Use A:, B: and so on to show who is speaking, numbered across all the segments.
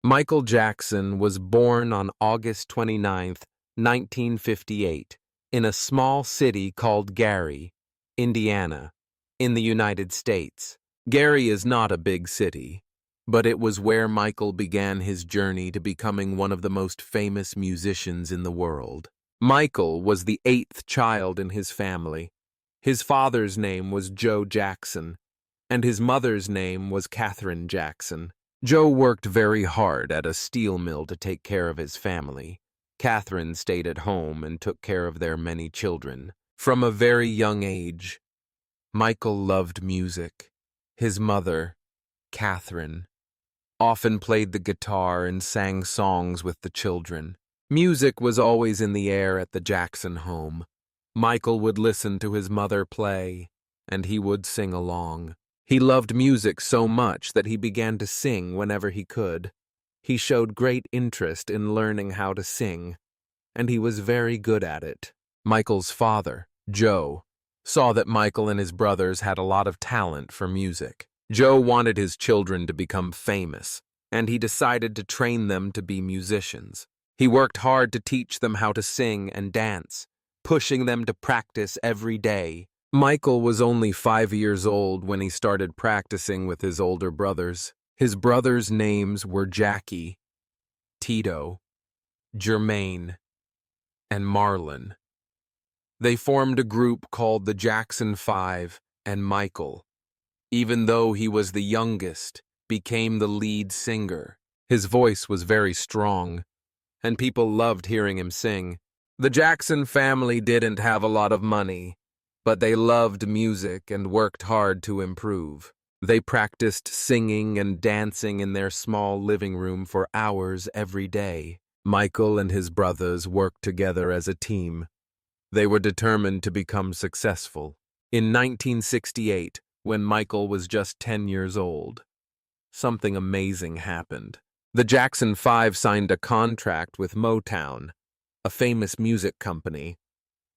A: Michael Jackson was born on August 29th, 1958, in a small city called Gary, Indiana, in the United States. Gary is not a big city, but it was where Michael began his journey to becoming one of the most famous musicians in the world. Michael was the eighth child in his family. His father's name was Joe Jackson, and his mother's name was Catherine Jackson. Joe worked very hard at a steel mill to take care of his family. Catherine stayed at home and took care of their many children. From a very young age, Michael loved music. His mother, Catherine, often played the guitar and sang songs with the children. Music was always in the air at the Jackson home. Michael would listen to his mother play, and he would sing along. He loved music so much that he began to sing whenever he could. He showed great interest in learning how to sing, and he was very good at it. Michael's father, Joe, saw that Michael and his brothers had a lot of talent for music. Joe wanted his children to become famous, and he decided to train them to be musicians. He worked hard to teach them how to sing and dance, pushing them to practice every day. Michael was only 5 years old when he started practicing with his older brothers. His brothers' names were Jackie, Tito, Jermaine, and Marlon. They formed a group called the Jackson 5, and Michael, even though he was the youngest, became the lead singer. His voice was very strong, and people loved hearing him sing. The Jackson family didn't have a lot of money, but they loved music and worked hard to improve. They practiced singing and dancing in their small living room for hours every day. Michael and his brothers worked together as a team. They were determined to become successful. In 1968, when Michael was just 10 years old, something amazing happened. The Jackson 5 signed a contract with Motown, a famous music company.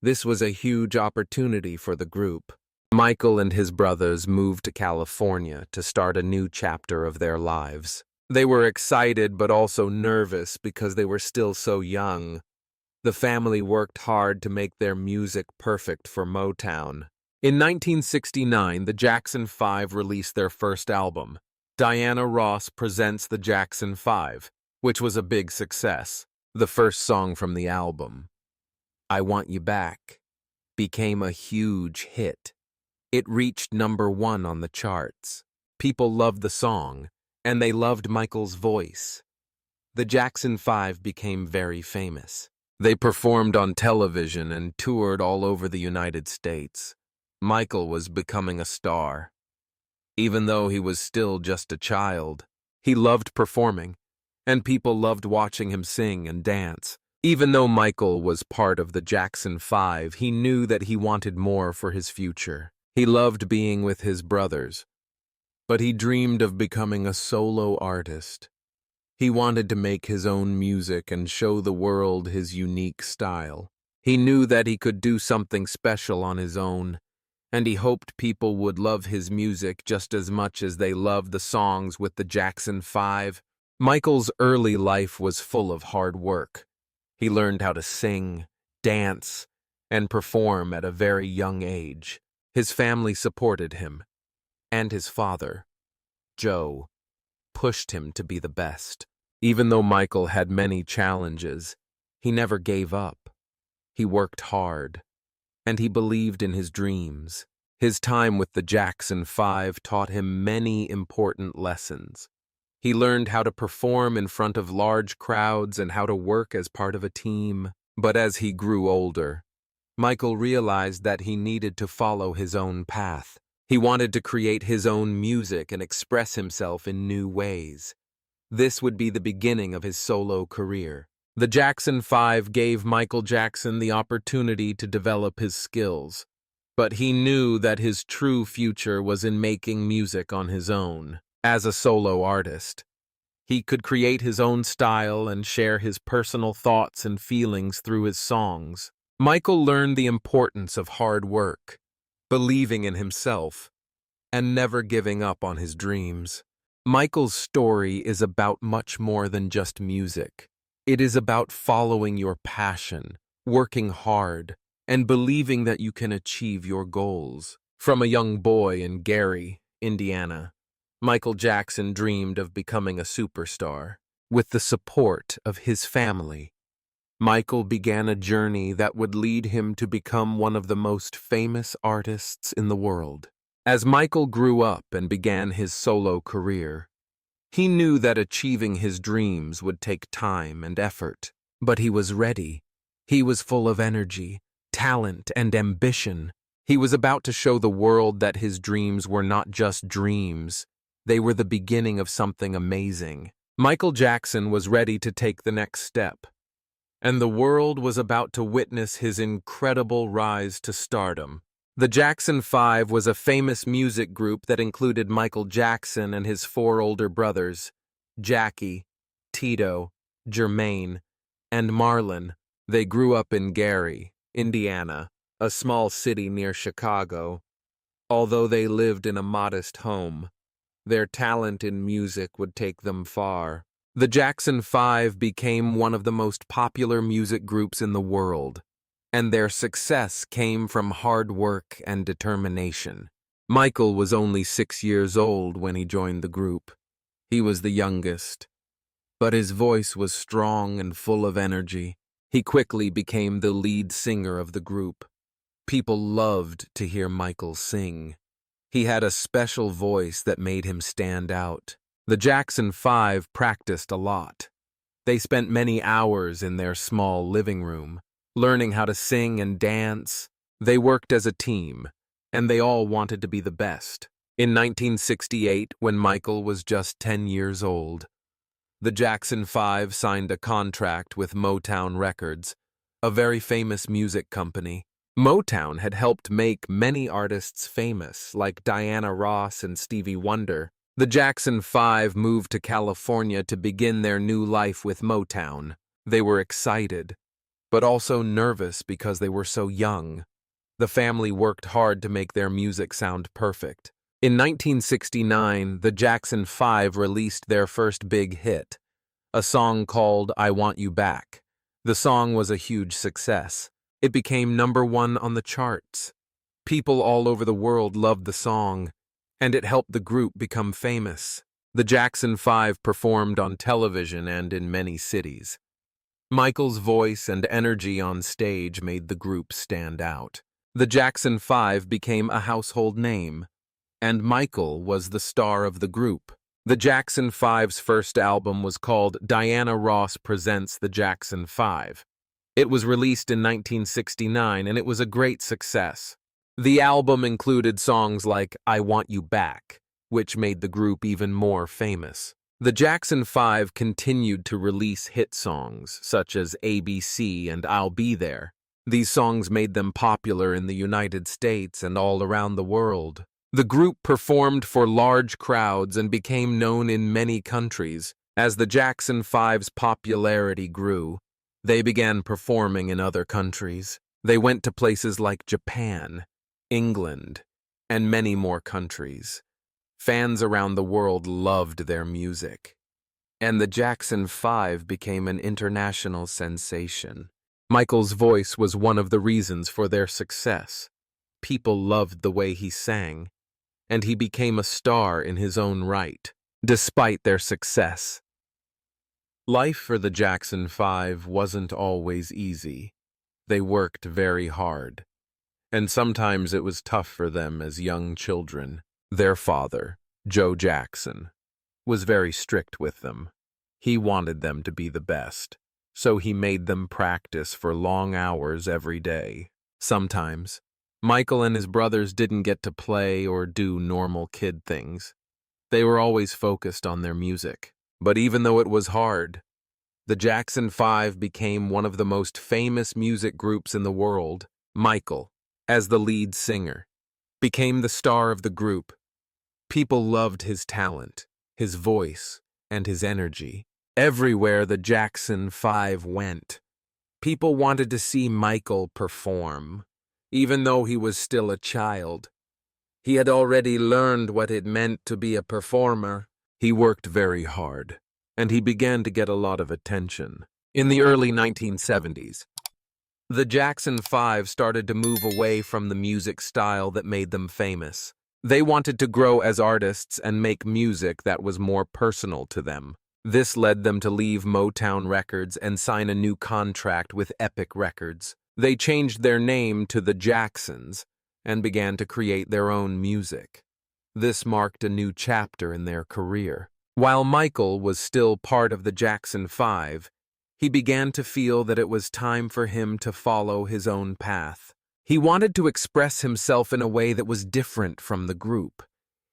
A: This was a huge opportunity for the group. Michael and his brothers moved to California to start a new chapter of their lives. They were excited but also nervous because they were still so young. The family worked hard to make their music perfect for Motown. In 1969, the Jackson 5 released their first album, Diana Ross Presents the Jackson 5, which was a big success. The first song from the album, I Want You Back, became a huge hit. It reached #1 on the charts. People loved the song, and they loved Michael's voice. The Jackson 5 became very famous. They performed on television and toured all over the United States. Michael was becoming a star. Even though he was still just a child, he loved performing, and people loved watching him sing and dance. Even though Michael was part of the Jackson 5, he knew that he wanted more for his future. He loved being with his brothers, but he dreamed of becoming a solo artist. He wanted to make his own music and show the world his unique style. He knew that he could do something special on his own, and he hoped people would love his music just as much as they loved the songs with the Jackson 5. Michael's early life was full of hard work. He learned how to sing, dance, and perform at a very young age. His family supported him, and his father, Joe, pushed him to be the best. Even though Michael had many challenges, he never gave up. He worked hard, and he believed in his dreams. His time with the Jackson 5 taught him many important lessons. He learned how to perform in front of large crowds and how to work as part of a team. But as he grew older, Michael realized that he needed to follow his own path. He wanted to create his own music and express himself in new ways. This would be the beginning of his solo career. The Jackson 5 gave Michael Jackson the opportunity to develop his skills, but he knew that his true future was in making music on his own. As a solo artist, he could create his own style and share his personal thoughts and feelings through his songs. Michael learned the importance of hard work, believing in himself, and never giving up on his dreams. Michael's story is about much more than just music. It is about following your passion, working hard, and believing that you can achieve your goals. From a young boy in Gary, Indiana, Michael Jackson dreamed of becoming a superstar. With the support of his family, Michael began a journey that would lead him to become one of the most famous artists in the world. As Michael grew up and began his solo career, he knew that achieving his dreams would take time and effort, but he was ready. He was full of energy, talent, and ambition. He was about to show the world that his dreams were not just dreams. They were the beginning of something amazing. Michael Jackson was ready to take the next step, and the world was about to witness his incredible rise to stardom. The Jackson 5 was a famous music group that included Michael Jackson and his four older brothers, Jackie, Tito, Jermaine, and Marlon. They grew up in Gary, Indiana, a small city near Chicago. Although they lived in a modest home, their talent in music would take them far. The Jackson 5 became one of the most popular music groups in the world, and their success came from hard work and determination. Michael was only 6 years old when he joined the group. He was the youngest, but his voice was strong and full of energy. He quickly became the lead singer of the group. People loved to hear Michael sing. He had a special voice that made him stand out. The Jackson 5 practiced a lot. They spent many hours in their small living room, learning how to sing and dance. They worked as a team, and they all wanted to be the best. In 1968, when Michael was just 10 years old, the Jackson 5 signed a contract with Motown Records, a very famous music company. Motown had helped make many artists famous, like Diana Ross and Stevie Wonder. The Jackson 5 moved to California to begin their new life with Motown. They were excited, but also nervous because they were so young. The family worked hard to make their music sound perfect. In 1969, the Jackson 5 released their first big hit, a song called I Want You Back. The song was a huge success. It became #1 on the charts. People all over the world loved the song, and it helped the group become famous. The Jackson 5 performed on television and in many cities. Michael's voice and energy on stage made the group stand out. The Jackson 5 became a household name, and Michael was the star of the group. The Jackson 5's first album was called Diana Ross Presents the Jackson 5. It was released in 1969, and it was a great success. The album included songs like I Want You Back, which made the group even more famous. The Jackson 5 continued to release hit songs, such as ABC and I'll Be There. These songs made them popular in the United States and all around the world. The group performed for large crowds and became known in many countries. As the Jackson 5's popularity grew, they began performing in other countries. They went to places like Japan, England, and many more countries. Fans around the world loved their music, and the Jackson 5 became an international sensation. Michael's voice was one of the reasons for their success. People loved the way he sang, and he became a star in his own right, despite their success. Life for the Jackson 5 wasn't always easy. They worked very hard, and sometimes it was tough for them as young children. Their father, Joe Jackson, was very strict with them. He wanted them to be the best, so he made them practice for long hours every day. Sometimes, Michael and his brothers didn't get to play or do normal kid things. They were always focused on their music. But even though it was hard, the Jackson 5 became one of the most famous music groups in the world. Michael, as the lead singer, became the star of the group. People loved his talent, his voice, and his energy. Everywhere the Jackson 5 went, people wanted to see Michael perform. Even though he was still a child, he had already learned what it meant to be a performer. He worked very hard, and he began to get a lot of attention. In the early 1970s, the Jackson 5 started to move away from the music style that made them famous. They wanted to grow as artists and make music that was more personal to them. This led them to leave Motown Records and sign a new contract with Epic Records. They changed their name to the Jacksons and began to create their own music. This marked a new chapter in their career. While Michael was still part of the Jackson 5, he began to feel that it was time for him to follow his own path. He wanted to express himself in a way that was different from the group.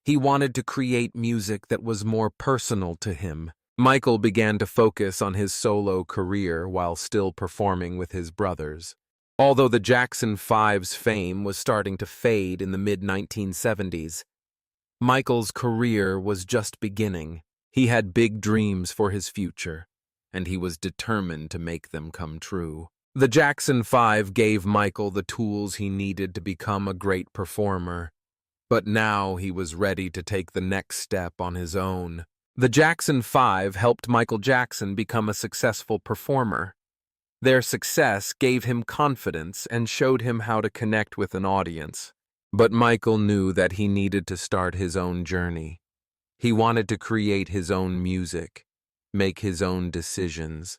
A: He wanted to create music that was more personal to him. Michael began to focus on his solo career while still performing with his brothers. Although the Jackson 5's fame was starting to fade in the mid-1970s, Michael's career was just beginning. He had big dreams for his future, and he was determined to make them come true. The Jackson 5 gave Michael the tools he needed to become a great performer, but now he was ready to take the next step on his own. The Jackson 5 helped Michael Jackson become a successful performer. Their success gave him confidence and showed him how to connect with an audience. But Michael knew that he needed to start his own journey. He wanted to create his own music, make his own decisions,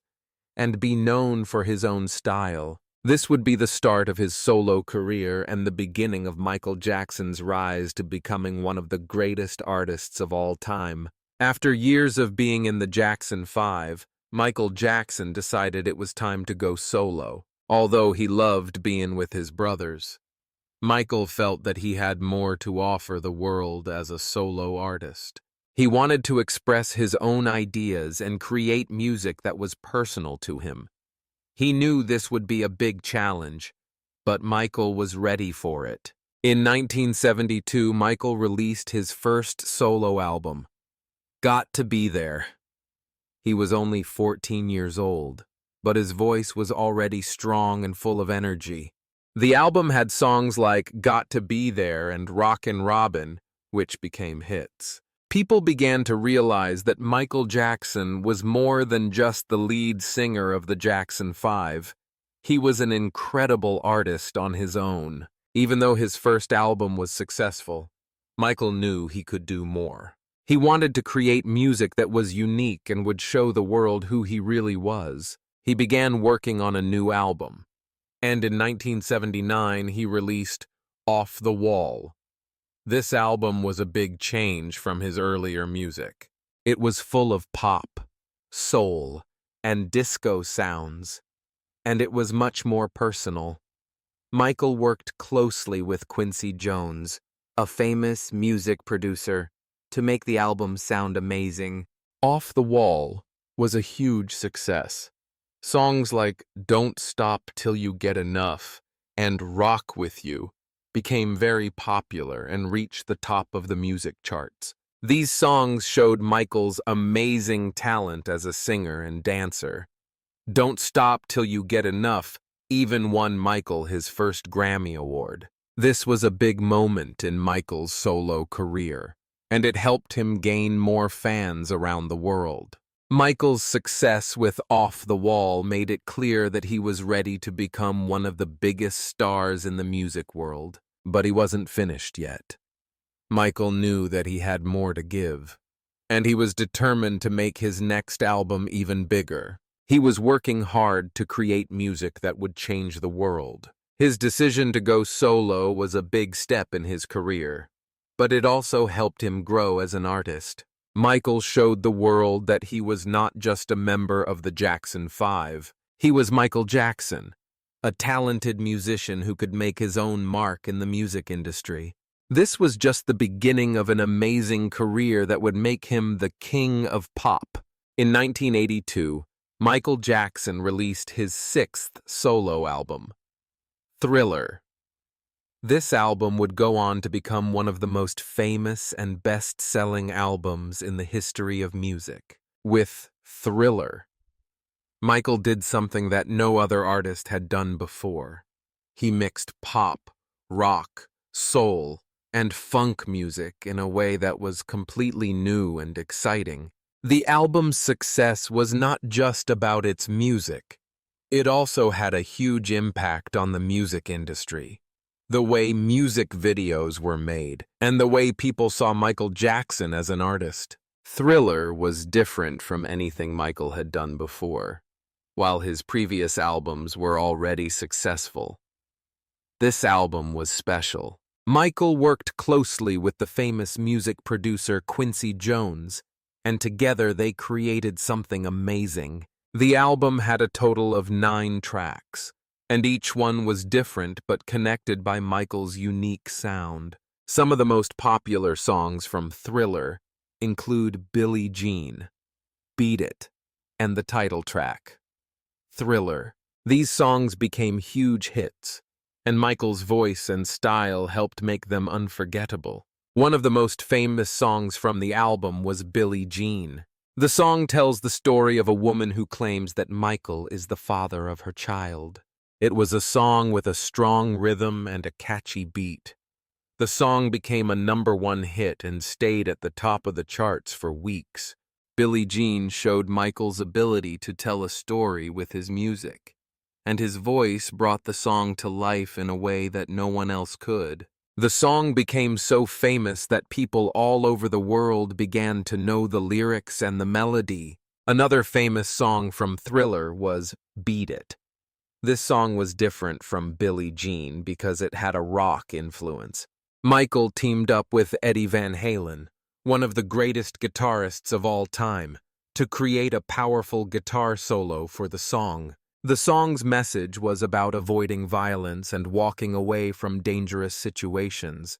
A: and be known for his own style. This would be the start of his solo career and the beginning of Michael Jackson's rise to becoming one of the greatest artists of all time. After years of being in the Jackson 5, Michael Jackson decided it was time to go solo. Although he loved being with his brothers, Michael felt that he had more to offer the world as a solo artist. He wanted to express his own ideas and create music that was personal to him. He knew this would be a big challenge, but Michael was ready for it. In 1972, Michael released his first solo album, Got to Be There. He was only 14 years old, but his voice was already strong and full of energy. The album had songs like Got to Be There and Rockin' Robin, which became hits. People began to realize that Michael Jackson was more than just the lead singer of the Jackson 5. He was an incredible artist on his own. Even though his first album was successful, Michael knew he could do more. He wanted to create music that was unique and would show the world who he really was. He began working on a new album, and in 1979 he released Off the Wall. This album was a big change from his earlier music. It was full of pop, soul, and disco sounds, and it was much more personal. Michael worked closely with Quincy Jones, a famous music producer, to make the album sound amazing. Off the Wall was a huge success. Songs like Don't Stop Till You Get Enough and Rock With You became very popular and reached the top of the music charts. These songs showed Michael's amazing talent as a singer and dancer. Don't Stop Till You Get Enough even won Michael his first Grammy Award. This was a big moment in Michael's solo career, and it helped him gain more fans around the world. Michael's success with Off the Wall made it clear that he was ready to become one of the biggest stars in the music world, but he wasn't finished yet. Michael knew that he had more to give, and he was determined to make his next album even bigger. He was working hard to create music that would change the world. His decision to go solo was a big step in his career, but it also helped him grow as an artist. Michael showed the world that he was not just a member of the Jackson 5. He was Michael Jackson, a talented musician who could make his own mark in the music industry. This was just the beginning of an amazing career that would make him the king of pop. In 1982, Michael Jackson released his sixth solo album, Thriller. This album would go on to become one of the most famous and best-selling albums in the history of music. With Thriller, Michael did something that no other artist had done before. He mixed pop, rock, soul, and funk music in a way that was completely new and exciting. The album's success was not just about its music. It also had a huge impact on the music industry. The way music videos were made, and the way people saw Michael Jackson as an artist. Thriller was different from anything Michael had done before. While his previous albums were already successful, this album was special. Michael worked closely with the famous music producer Quincy Jones, and together they created something amazing. The album had a total of 9 tracks, and each one was different but connected by Michael's unique sound. Some of the most popular songs from Thriller include Billie Jean, Beat It, and the title track, Thriller. These songs became huge hits, and Michael's voice and style helped make them unforgettable. One of the most famous songs from the album was Billie Jean. The song tells the story of a woman who claims that Michael is the father of her child. It was a song with a strong rhythm and a catchy beat. The song became a #1 hit and stayed at the top of the charts for weeks. Billie Jean showed Michael's ability to tell a story with his music, and his voice brought the song to life in a way that no one else could. The song became so famous that people all over the world began to know the lyrics and the melody. Another famous song from Thriller was Beat It. This song was different from Billie Jean because it had a rock influence. Michael teamed up with Eddie Van Halen, one of the greatest guitarists of all time, to create a powerful guitar solo for the song. The song's message was about avoiding violence and walking away from dangerous situations,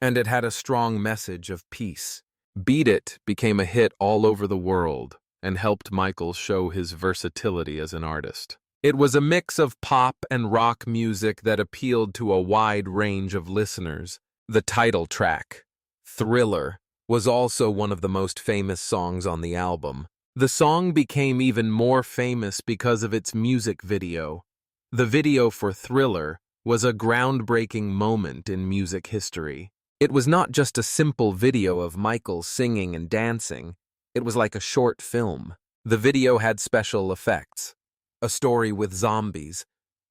A: and it had a strong message of peace. Beat It became a hit all over the world and helped Michael show his versatility as an artist. It was a mix of pop and rock music that appealed to a wide range of listeners. The title track, Thriller, was also one of the most famous songs on the album. The song became even more famous because of its music video. The video for Thriller was a groundbreaking moment in music history. It was not just a simple video of Michael singing and dancing. It was like a short film. The video had special effects, a story with zombies,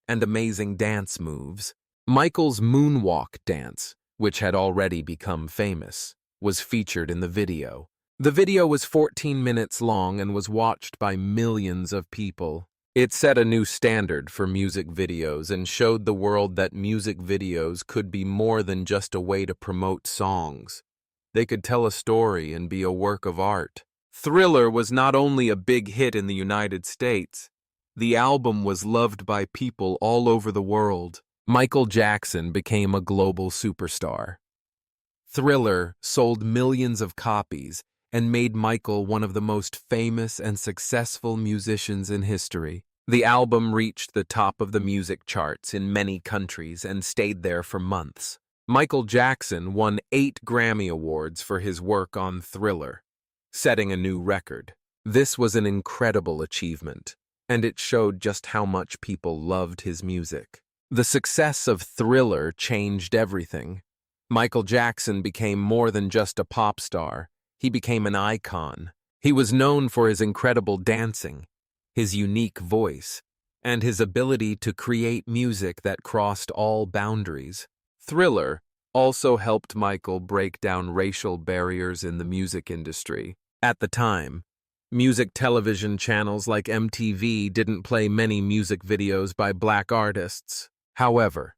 A: and amazing dance moves. Michael's moonwalk dance, which had already become famous, was featured in the video. The video was 14 minutes long and was watched by millions of people. It set a new standard for music videos and showed the world that music videos could be more than just a way to promote songs. They could tell a story and be a work of art. Thriller was not only a big hit in the United States, the album was loved by people all over the world. Michael Jackson became a global superstar. Thriller sold millions of copies and made Michael one of the most famous and successful musicians in history. The album reached the top of the music charts in many countries and stayed there for months. Michael Jackson won 8 Grammy Awards for his work on Thriller, setting a new record. This was an incredible achievement, and it showed just how much people loved his music. The success of Thriller changed everything. Michael Jackson became more than just a pop star. He became an icon. He was known for his incredible dancing, his unique voice, and his ability to create music that crossed all boundaries. Thriller also helped Michael break down racial barriers in the music industry. At the time, music television channels like MTV didn't play many music videos by black artists. However,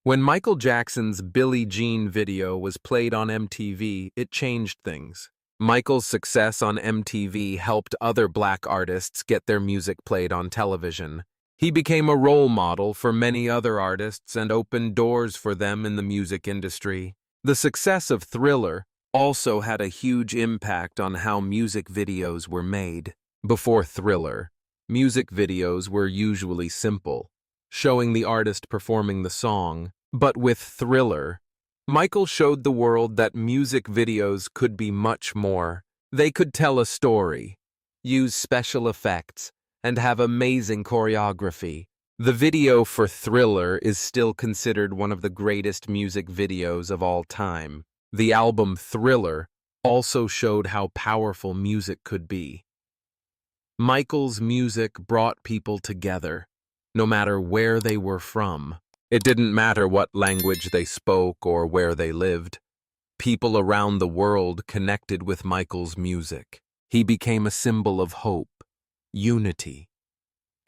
A: when Michael Jackson's Billie Jean video was played on MTV, it changed things. Michael's success on MTV helped other black artists get their music played on television. He became a role model for many other artists and opened doors for them in the music industry. The success of Thriller also had a huge impact on how music videos were made. Before Thriller, music videos were usually simple, showing the artist performing the song. But with Thriller, Michael showed the world that music videos could be much more. They could tell a story, use special effects, and have amazing choreography. The video for Thriller is still considered one of the greatest music videos of all time. The album Thriller also showed how powerful music could be. Michael's music brought people together, no matter where they were from. It didn't matter what language they spoke or where they lived. People around the world connected with Michael's music. He became a symbol of hope, unity,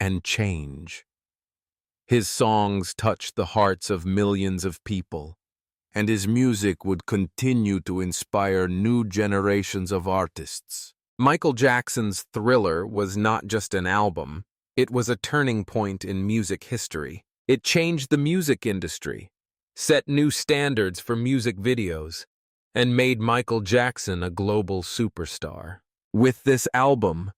A: and change. His songs touched the hearts of millions of people, and his music would continue to inspire new generations of artists. Michael Jackson's Thriller was not just an album, it was a turning point in music history. It changed the music industry, set new standards for music videos, and made Michael Jackson a global superstar. With this album,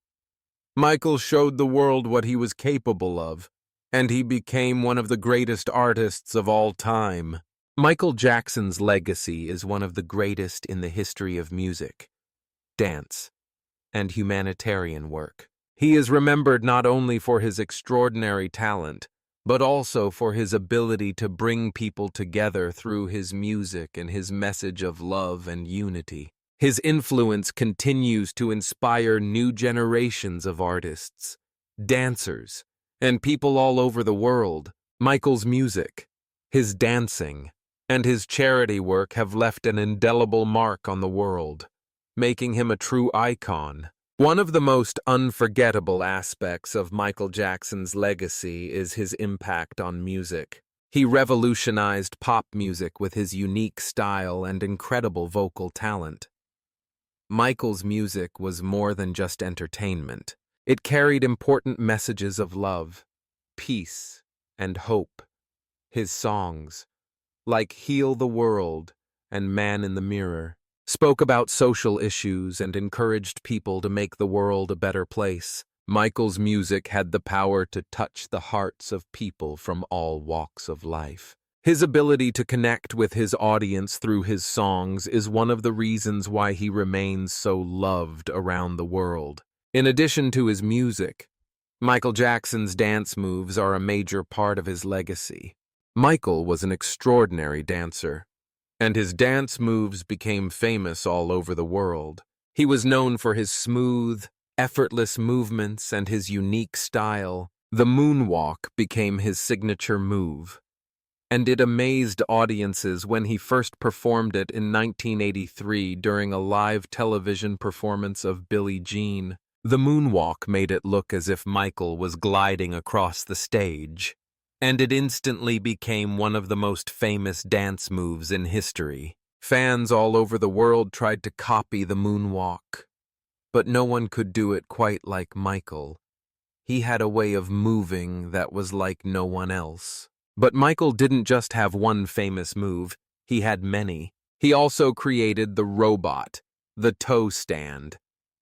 A: Michael showed the world what he was capable of, and he became one of the greatest artists of all time. Michael Jackson's legacy is one of the greatest in the history of music, dance, and humanitarian work. He is remembered not only for his extraordinary talent, but also for his ability to bring people together through his music and his message of love and unity. His influence continues to inspire new generations of artists, dancers, and people all over the world. Michael's music, his dancing, and his charity work have left an indelible mark on the world, making him a true icon. One of the most unforgettable aspects of Michael Jackson's legacy is his impact on music. He revolutionized pop music with his unique style and incredible vocal talent. Michael's music was more than just entertainment. It carried important messages of love, peace, and hope. His songs, like Heal the World and Man in the Mirror, spoke about social issues and encouraged people to make the world a better place. Michael's music had the power to touch the hearts of people from all walks of life. His ability to connect with his audience through his songs is one of the reasons why he remains so loved around the world. In addition to his music, Michael Jackson's dance moves are a major part of his legacy. Michael was an extraordinary dancer, and his dance moves became famous all over the world. He was known for his smooth, effortless movements and his unique style. The moonwalk became his signature move, and it amazed audiences when he first performed it in 1983 during a live television performance of Billie Jean. The moonwalk made it look as if Michael was gliding across the stage, and it instantly became one of the most famous dance moves in history. Fans all over the world tried to copy the moonwalk, but no one could do it quite like Michael. He had a way of moving that was like no one else. But Michael didn't just have one famous move, he had many. He also created the robot, the toe stand,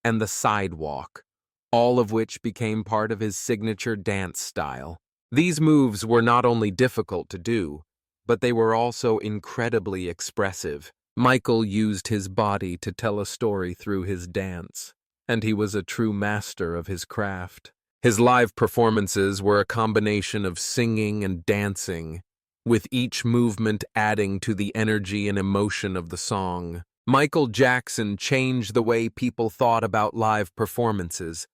A: and the sidewalk, all of which became part of his signature dance style. These moves were not only difficult to do, but they were also incredibly expressive. Michael used his body to tell a story through his dance, and he was a true master of his craft. His live performances were a combination of singing and dancing, with each movement adding to the energy and emotion of the song. Michael Jackson changed the way people thought about live performances,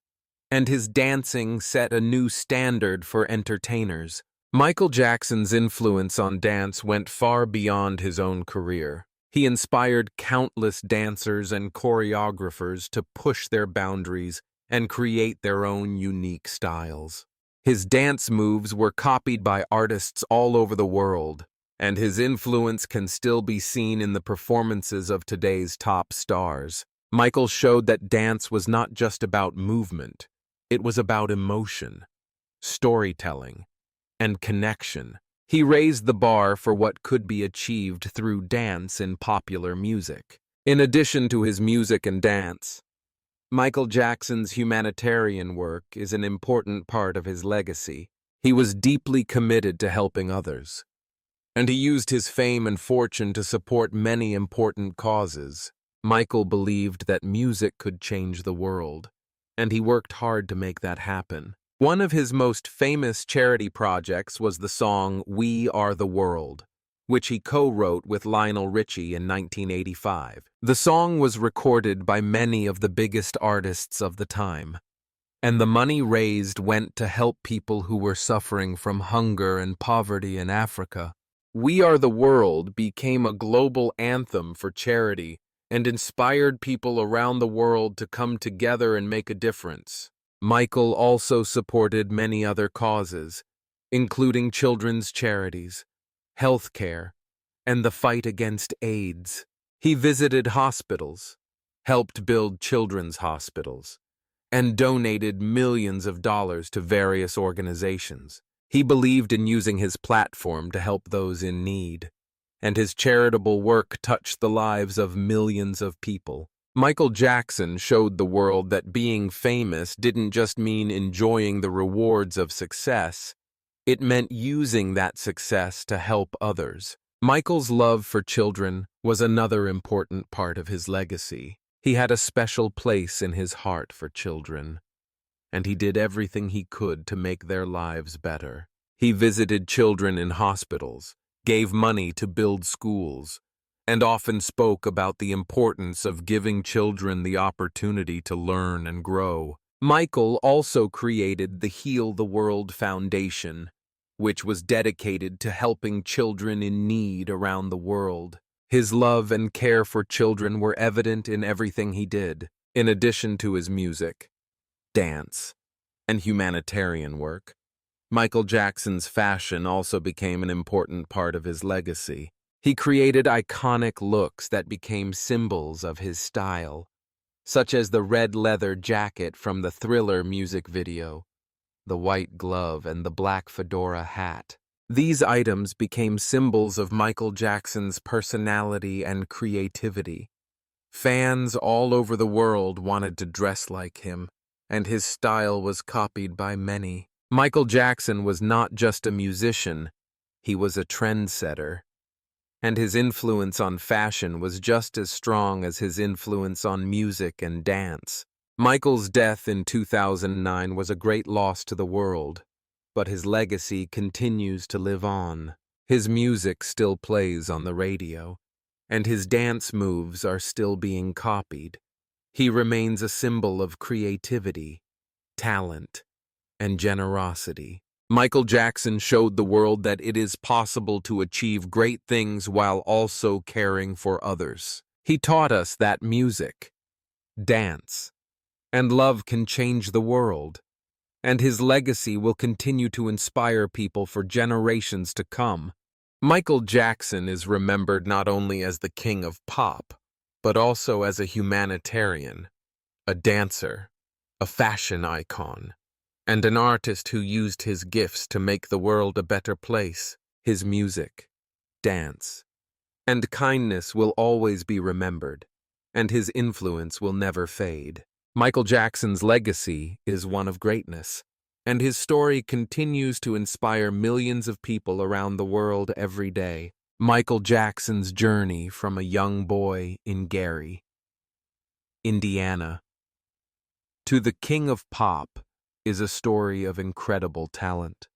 A: and his dancing set a new standard for entertainers. Michael Jackson's influence on dance went far beyond his own career. He inspired countless dancers and choreographers to push their boundaries and create their own unique styles. His dance moves were copied by artists all over the world, and his influence can still be seen in the performances of today's top stars. Michael showed that dance was not just about movement, it was about emotion, storytelling, and connection. He raised the bar for what could be achieved through dance in popular music. In addition to his music and dance, Michael Jackson's humanitarian work is an important part of his legacy. He was deeply committed to helping others, and he used his fame and fortune to support many important causes. Michael believed that music could change the world, and he worked hard to make that happen. One of his most famous charity projects was the song "We Are the World," which he co-wrote with Lionel Richie in 1985. The song was recorded by many of the biggest artists of the time, and the money raised went to help people who were suffering from hunger and poverty in Africa. "We Are the World" became a global anthem for charity and inspired people around the world to come together and make a difference. Michael also supported many other causes, including children's charities, healthcare, and the fight against AIDS. He visited hospitals, helped build children's hospitals, and donated millions of dollars to various organizations. He believed in using his platform to help those in need, and his charitable work touched the lives of millions of people. Michael Jackson showed the world that being famous didn't just mean enjoying the rewards of success, it meant using that success to help others. Michael's love for children was another important part of his legacy. He had a special place in his heart for children, and he did everything he could to make their lives better. He visited children in hospitals, gave money to build schools, and often spoke about the importance of giving children the opportunity to learn and grow. Michael also created the Heal the World Foundation, which was dedicated to helping children in need around the world. His love and care for children were evident in everything he did. In addition to his music, dance, and humanitarian work, Michael Jackson's fashion also became an important part of his legacy. He created iconic looks that became symbols of his style, such as the red leather jacket from the Thriller music video, the white glove, and the black fedora hat. These items became symbols of Michael Jackson's personality and creativity. Fans all over the world wanted to dress like him, and his style was copied by many. Michael Jackson was not just a musician, he was a trendsetter, and his influence on fashion was just as strong as his influence on music and dance. Michael's death in 2009 was a great loss to the world, but his legacy continues to live on. His music still plays on the radio, and his dance moves are still being copied. He remains a symbol of creativity, talent, and generosity. Michael Jackson showed the world that it is possible to achieve great things while also caring for others. He taught us that music, dance, and love can change the world, and his legacy will continue to inspire people for generations to come. Michael Jackson is remembered not only as the king of pop, but also as a humanitarian, a dancer, a fashion icon, and an artist who used his gifts to make the world a better place. His music, dance, and kindness will always be remembered, and his influence will never fade. Michael Jackson's legacy is one of greatness, and his story continues to inspire millions of people around the world every day. Michael Jackson's journey from a young boy in Gary, Indiana, to the king of pop is a story of incredible talent,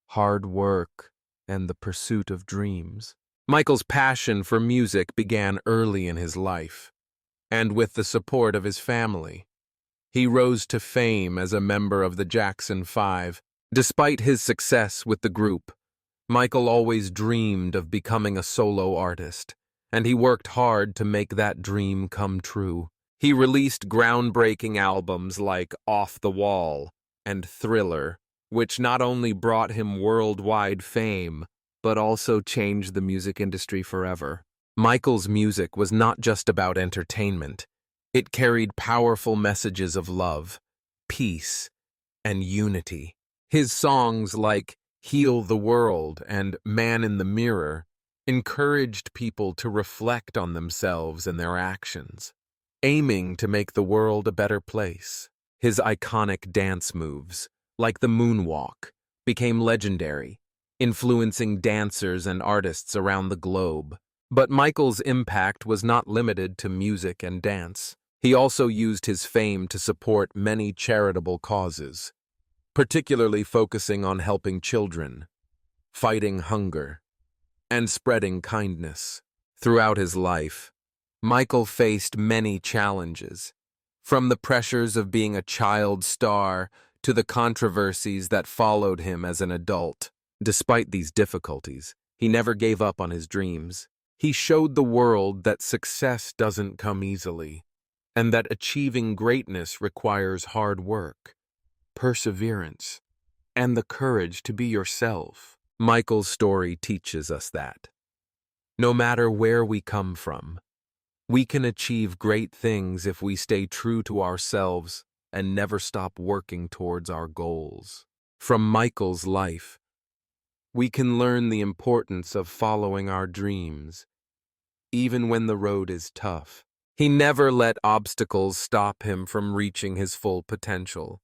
A: hard work, and the pursuit of dreams. Michael's passion for music began early in his life, and with the support of his family, he rose to fame as a member of the Jackson 5. Despite his success with the group, Michael always dreamed of becoming a solo artist, and he worked hard to make that dream come true. He released groundbreaking albums like Off the Wall and Thriller, which not only brought him worldwide fame, but also changed the music industry forever. Michael's music was not just about entertainment. It carried powerful messages of love, peace, and unity. His songs like Heal the World and Man in the Mirror encouraged people to reflect on themselves and their actions, aiming to make the world a better place. His iconic dance moves, like the moonwalk, became legendary, influencing dancers and artists around the globe. But Michael's impact was not limited to music and dance. He also used his fame to support many charitable causes, particularly focusing on helping children, fighting hunger, and spreading kindness. Throughout his life, Michael faced many challenges, from the pressures of being a child star to the controversies that followed him as an adult. Despite these difficulties, he never gave up on his dreams. He showed the world that success doesn't come easily, and that achieving greatness requires hard work, perseverance, and the courage to be yourself. Michael's story teaches us that no matter where we come from, we can achieve great things if we stay true to ourselves and never stop working towards our goals. From Michael's life, we can learn the importance of following our dreams, even when the road is tough. He never let obstacles stop him from reaching his full potential,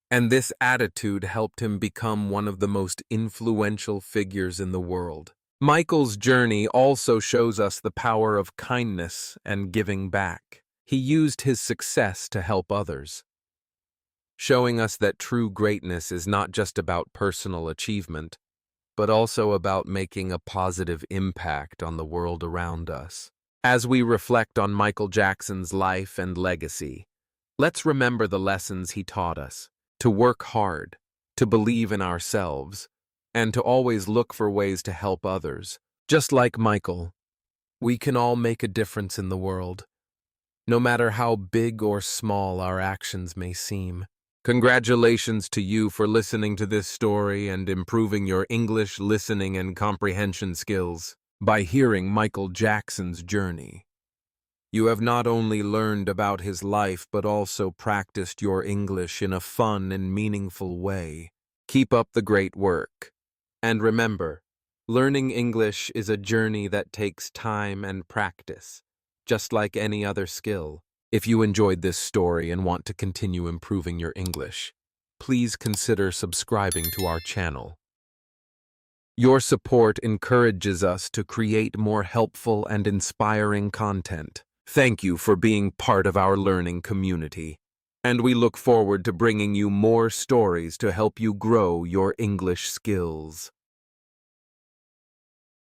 A: and this attitude helped him become one of the most influential figures in the world. Michael's journey also shows us the power of kindness and giving back. He used his success to help others, showing us that true greatness is not just about personal achievement, but also about making a positive impact on the world around us. As we reflect on Michael Jackson's life and legacy, let's remember the lessons he taught us: to work hard, to believe in ourselves, and to always look for ways to help others. Just like Michael, we can all make a difference in the world, no matter how big or small our actions may seem. Congratulations to you for listening to this story and improving your English listening and comprehension skills by hearing Michael Jackson's journey. You have not only learned about his life but also practiced your English in a fun and meaningful way. Keep up the great work. And remember, learning English is a journey that takes time and practice, just like any other skill. If you enjoyed this story and want to continue improving your English, please consider subscribing to our channel. Your support encourages us to create more helpful and inspiring content. Thank you for being part of our learning community, and we look forward to bringing you more stories to help you grow your English skills.